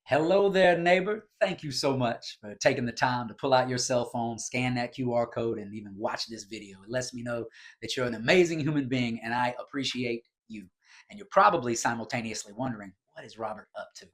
Hello there, neighbor. Thank you so much for taking the time to pull out your cell phone, scan that QR code, and even watch this video. It lets me know that you're an amazing human being, and I appreciate you. And you're probably simultaneously wondering, what is Robert up to?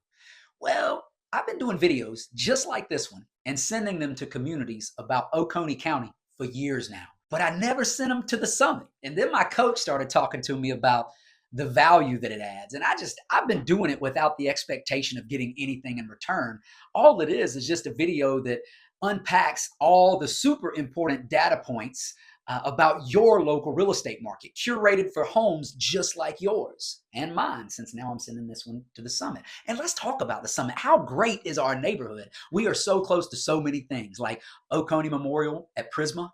Well, I've been doing videos just like this one and sending them to communities about Oconee County for years now, but I never sent them to the summit. And then my coach started talking to me about the value that it adds. And I've been doing it without the expectation of getting anything in return. All it is just a video that unpacks all the super important data points about your local real estate market, curated for homes just like yours and mine, since now I'm sending this one to the summit. And let's talk about the summit. How great is our neighborhood? We are so close to so many things like Oconee Memorial at Prisma,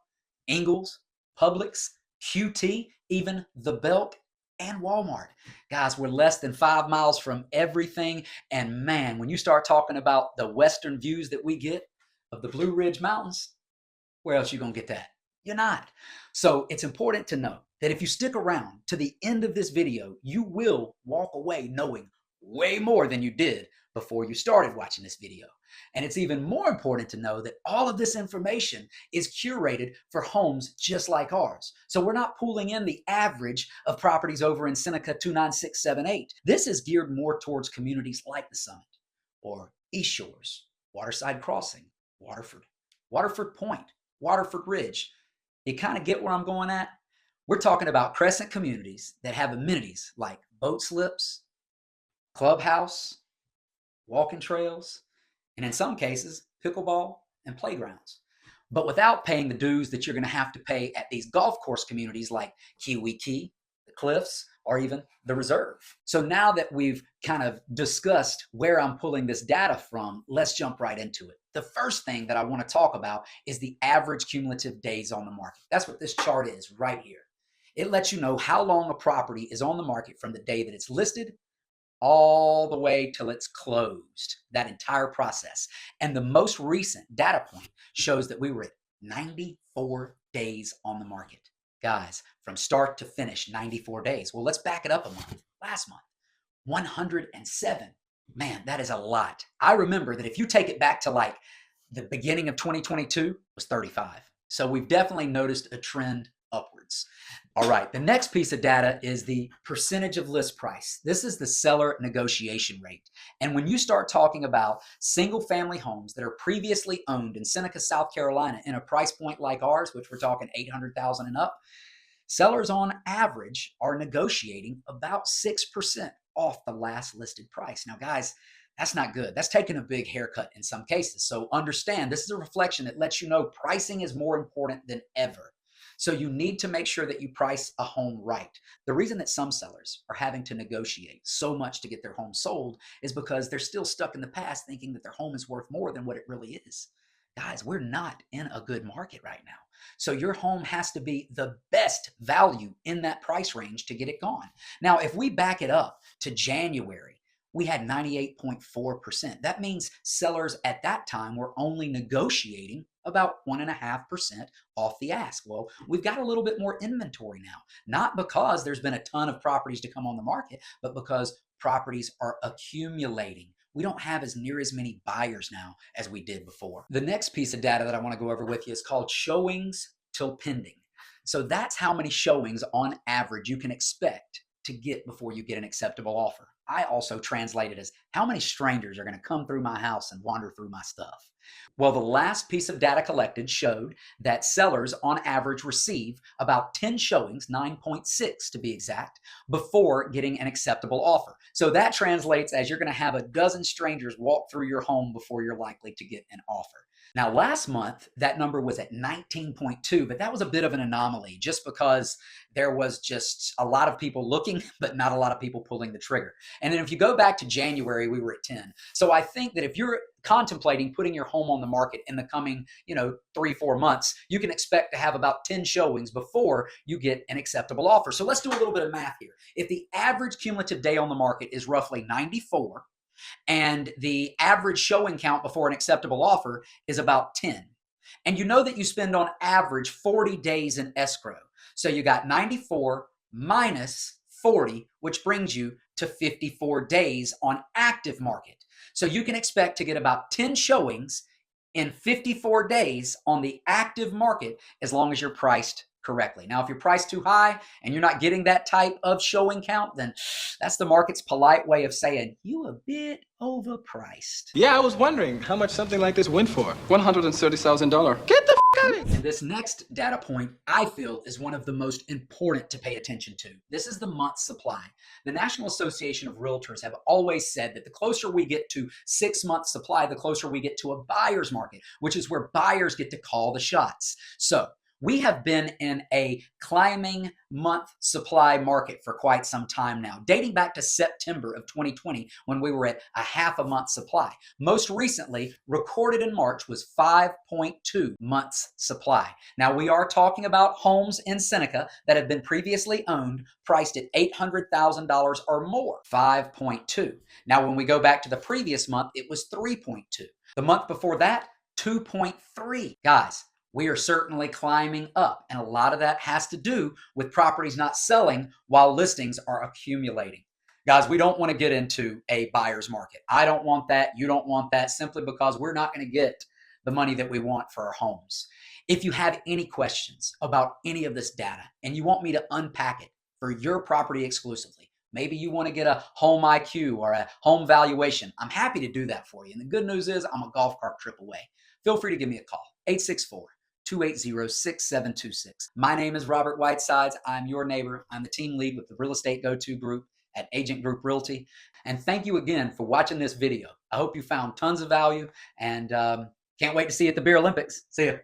Ingles, Publix, QT, even the Belk and Walmart. Guys, we're less than 5 miles from everything. And man, when you start talking about the western views that we get of the Blue Ridge Mountains, where else are you going to get that? You're not. So it's important to know that if you stick around to the end of this video, you will walk away knowing way more than you did before you started watching this video. And it's even more important to know that all of this information is curated for homes just like ours. So we're not pulling in the average of properties over in Seneca 29678. This is geared more towards communities like the Summit or East Shores, Waterside Crossing, Waterford Point, Waterford Ridge. You kind of get where I'm going at? We're talking about crescent communities that have amenities like boat slips, clubhouse, walking trails, and in some cases, pickleball and playgrounds. But without paying the dues that you're going to have to pay at these golf course communities like Keowee, the Cliffs, or even the Reserve. So now that we've kind of discussed where I'm pulling this data from, let's jump right into it. The first thing that I want to talk about is the average cumulative days on the market. That's what this chart is right here. It lets you know how long a property is on the market from the day that it's listed all the way till it's closed, that entire process. And the most recent data point shows that we were at 94 days on the market. Guys, from start to finish, 94 days. Well, let's back it up a month. Last month, 107. Man, that is a lot. I remember that if you take it back to like the beginning of 2022, it was 35. So we've definitely noticed a trend upwards. All right, the next piece of data is the percentage of list price. This is the seller negotiation rate. And when you start talking about single family homes that are previously owned in Seneca, South Carolina, in a price point like ours, which we're talking 800,000 and up, sellers on average are negotiating about 6% off the last listed price. Now, guys, that's not good. That's taking a big haircut in some cases. So understand, this is a reflection that lets you know pricing is more important than ever. So you need to make sure that you price a home right. The reason that some sellers are having to negotiate so much to get their home sold is because they're still stuck in the past thinking that their home is worth more than what it really is. Guys, we're not in a good market right now. So your home has to be the best value in that price range to get it gone. Now, if we back it up to January, we had 98.4%. That means sellers at that time were only negotiating about 1.5% off the ask. Well, we've got a little bit more inventory now, not because there's been a ton of properties to come on the market, but because properties are accumulating. We don't have as near as many buyers now as we did before. The next piece of data that I want to go over with you is called showings till pending. So that's how many showings on average you can expect to get before you get an acceptable offer. I also translate it as how many strangers are going to come through my house and wander through my stuff. Well, the last piece of data collected showed that sellers on average receive about 10 showings, 9.6 to be exact, before getting an acceptable offer. So that translates as you're going to have a dozen strangers walk through your home before you're likely to get an offer. Now, last month, that number was at 19.2, but that was a bit of an anomaly just because there was just a lot of people looking, but not a lot of people pulling the trigger. And then if you go back to January, we were at 10. So I think that if you're contemplating putting your home on the market in the coming, 3-4 months, you can expect to have about 10 showings before you get an acceptable offer. So let's do a little bit of math here. If the average cumulative day on the market is roughly 94, and the average showing count before an acceptable offer is about 10. And you know that you spend on average 40 days in escrow. So you got 94 minus 40, which brings you to 54 days on active market. So you can expect to get about 10 showings in 54 days on the active market as long as you're priced correctly. Now, if you're priced too high and you're not getting that type of showing count, then that's the market's polite way of saying you a bit overpriced. Yeah, I was wondering how much something like this went for. $130,000. Get the f out of here. And this next data point, I feel, is one of the most important to pay attention to. This is the month supply. The National Association of Realtors have always said that the closer we get to 6 months supply, the closer we get to a buyer's market, which is where buyers get to call the shots. So we have been in a climbing month supply market for quite some time now, dating back to September of 2020 when we were at a half a month supply. Most recently, recorded in March, was 5.2 months supply. Now, we are talking about homes in Seneca that have been previously owned, priced at $800,000 or more. 5.2. Now, when we go back to the previous month, it was 3.2. The month before that, 2.3. Guys, we are certainly climbing up, and a lot of that has to do with properties not selling while listings are accumulating. Guys, we don't want to get into a buyer's market. I don't want that. You don't want that, simply because we're not going to get the money that we want for our homes. If you have any questions about any of this data and you want me to unpack it for your property exclusively, maybe you want to get a home IQ or a home valuation, I'm happy to do that for you. And the good news is I'm a golf cart trip away. Feel free to give me a call, 864-280-6726. My name is Robert Whitesides. I'm your neighbor. I'm the team lead with the Real Estate Go-To Group at Agent Group Realty. And thank you again for watching this video. I hope you found tons of value, and can't wait to see you at the Beer Olympics. See ya.